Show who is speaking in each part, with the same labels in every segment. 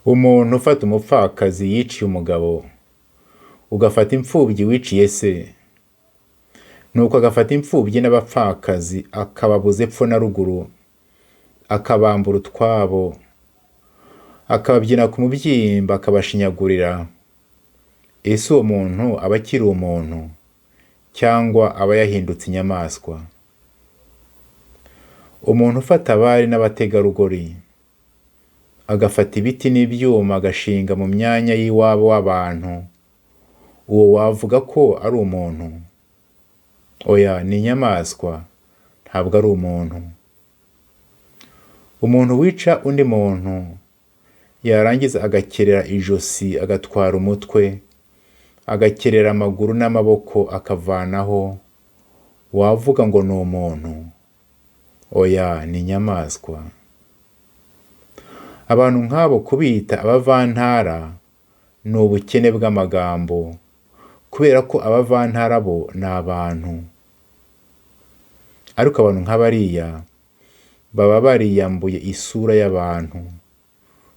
Speaker 1: Umuntu ufata umupfakazi yiciye umugabo, ugafata imfubyi wiciye se, nuko agafata imfubyi n'abapfakazi akababuza epfo na ruguru, akabambura utwabo, akababyina ku mubyimba, akabashinyagurira. Ese uwo muntu aba akiri umuntu cyangwa aba yahindutse inyamaswa? Umuntu ufata abari n'abategarugori, agafata ibiti n'ibyuma agashinga mu myanya y'iwabo w'abantu, uwo wavuga ko ari umuntu? Oya, ni inyamaswa, ntabwo ari umuntu. Umuntu wica undi muntu, yarangiza agakerera ijosi, agatwara umutwe, agakerera amaguru n'amaboko akavanaho, wavuga ngo ni umuntu? Oya, ni inyamaswa. Abantu nk'abo kubita abavantara ni ubukene bw'amagambo, kubera ko abavantara bo ni abantu. Ariko abantu nk'abariya baba bariyambuye isura y'abantu,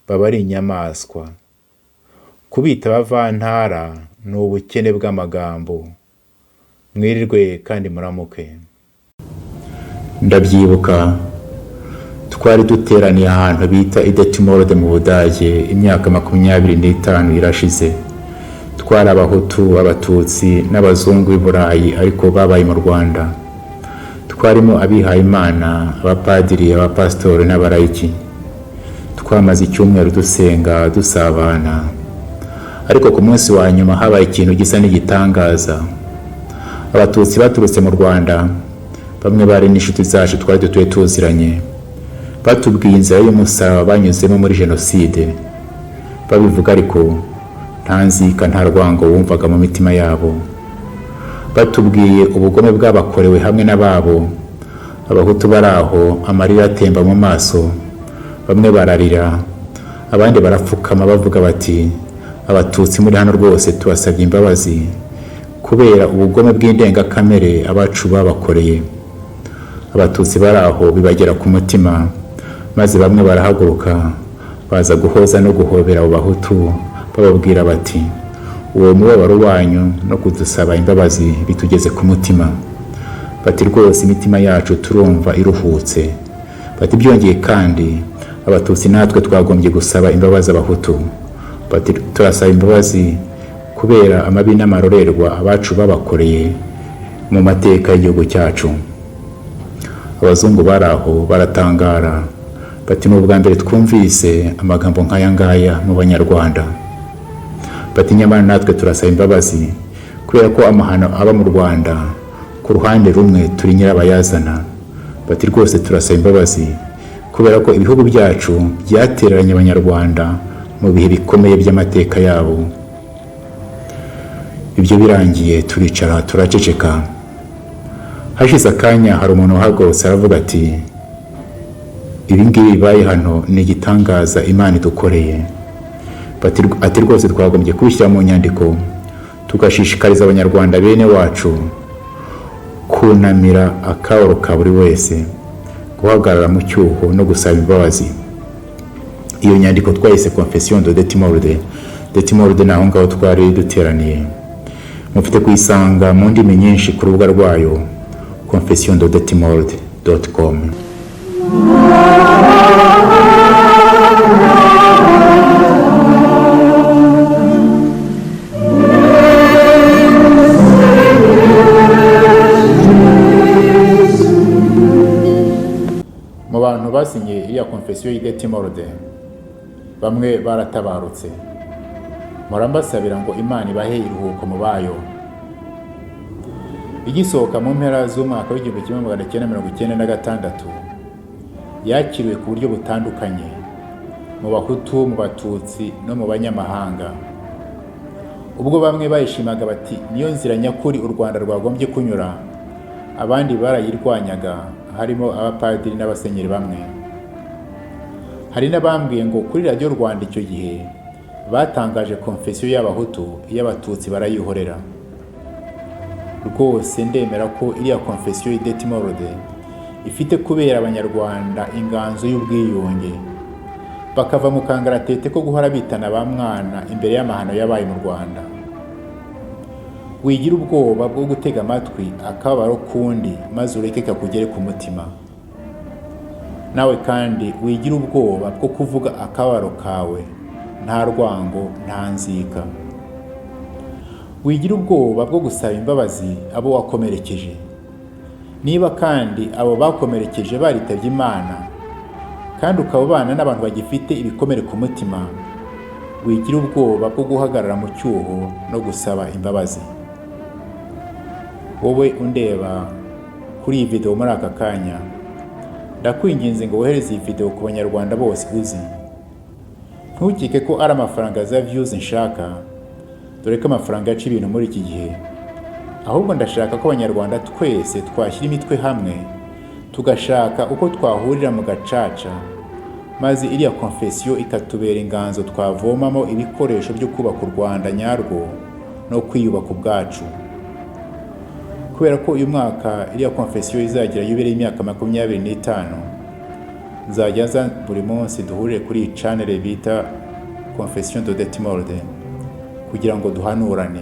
Speaker 1: baba ari inyamaswa. Kubita abavantara ni ubukene bw'amagambo. Mwirirwe kandi muramuke. Ndabyibuka twari duteraniye ahantu bita i Detmold mu Budage imyaka 25 irashize. Twari abahutu, abatutsi n'abazungu b'i Burayi ariko babaye mu Rwanda. Twarimo abihaye Imana, abapadiri, abapasitori n'abarayiki. Twamaze icyumweru dusenga, dusabana. Ariko ku munsi wa nyuma habaye ikintu gisa n'igitangaza. Abatutsi baturutse mu Rwanda, bamwe bari n'inshuti zacu twari dutuye tuziranye, batubwiye inzira y'umusaraba banyuzemo muri jenoside. Babivuga ariko nta nzika, nta rwango wumvaga mu mitima yabo. Batubwiye ubugome bwabakorewe hamwe n'ababo. Abahutu bari aho, amarira atemba mu maso, bamwe bararira, abandi barapfukama bavuga bati, abatutsi muri hano rwose tubasabye imbabazi kubera ubugome bw'indengakamere abacu babakoreye. Abatutsi bari aho bibagera ku mutima, maze bamwe barahaguruka baza guhoza no guhobera abo bahutu, bababwira bati, uwo mubabaro wanyu no kudusaba imbabazi bitugeze ku mutima. Bati rwose imitima yacu turumva iruhutse. Bati byongeye kandi abatutsi natwe twagombye gusaba imbabazi abahutu. Bati turasaba imbabazi kubera amabi n'amarorerwa abacu babakoreye mu mateka y'igihugu cyacu. Abazungu bari aho baratangara, bati ni ubwa mbere twumvise amagambo nk'aya ngaya mu Banyarwanda. Bati nyamara natwe turasaba imbabazi kubera ko amahano aba mu Rwanda ku ruhande rumwe turi nyirabayazana. Bati rwose turasaba imbabazi kubera ko ibihugu byacu byatereranye Abanyarwanda mu bihe bikomeye by'amateka yabo. Ibyo birangiye turicara turaceceka. Hashize akanya hari umuntu uhagurutse aravuga ati, ibi ngibi bibaye hano ni igitangaza Imana idukoreye. Ati rwose twagombye kubishyira mu nyandiko, tugashishikariza Abanyarwanda bene wacu kunamira akababaro ka buri wese, guhagarara mu cyuho no gusaba imbabazi. Iyo nyandiko twayise Confession de Detmold. Detmold ni aho ngaho twari duteraniye. Mufite kuyisanga mu ndimi nyinshi ku rubuga rwayo confessiondedetmold.com. Mu bantu basinye iriya Confession y'Idetmold, bamwe baratabarutse. Murambasabira ngo Imana ibahe iruhuko mu bayo. Igisohoka mu mpera z'umwaka w'1996 yakiriwe ku buryo butandukanye mu bahutu, mu batutsi no mu banyamahanga. Ubwo bamwe bayishimaga bati niyo nzira nyakuri u Rwanda rwagombye kunyura, abandi barayirwanyaga, harimo abapadiri n'abasenyeri bamwe. Hari n'abambwiye ngo kuri Radio Rwanda icyo gihe batangaje Confession y'abahutu, iy'abatutsi barayihorera. Rwose ndemera ko iriya Confession y'Idetmold ifite kubera Abanyarwanda inganzo y'ubwiyunge, bakava mu kangaratete ko guhora bitana ba mwana imbere y'amahano yabaye mu Rwanda. Wigira ubwoba bwo gutega amatwi akababaro kundi maze ureke kakugere ku mutima. Nawe kandi wigira ubwoba bwo kuvuga akababaro kawe nta rwango nta nzika. Wigira ubwoba bwo gusaba imbabazi abo wakomerekeje. Niba kandi abo bakomerekeje baritabye Imana kandi ukaba ubana n'abantu bagifite ibikomere ku mutima, wigira ubwoba bwo guhagarara mu cyuho no gusaba imbabazi. Wowe undeba kuri iyi video muri aka kanya, ndakwinginze ngo wohereze iyi video ku banyarwanda bose uzi. Ntukeke ko ari amafaranga za views nshaka, dore ko amafaranga yaca ibintu muri iki gihe. Ahubwo ndashaka ko abanyarwanda twese twashyira imitwe hamwe, tugashaka uko twahurira mu gacaca, maze iriya confession ikatubera inganzo twavomamo ibikoresho byo kubaka u Rwanda nyarwo no kwiyubaka ubwacu. Kubera ko uyu mwaka iriya confession izagira yubile y'imyaka 25, nzajya nza buri munsi duhurire kuri iyi channel bita Confession de Detimorde kugira ngo duhanurane.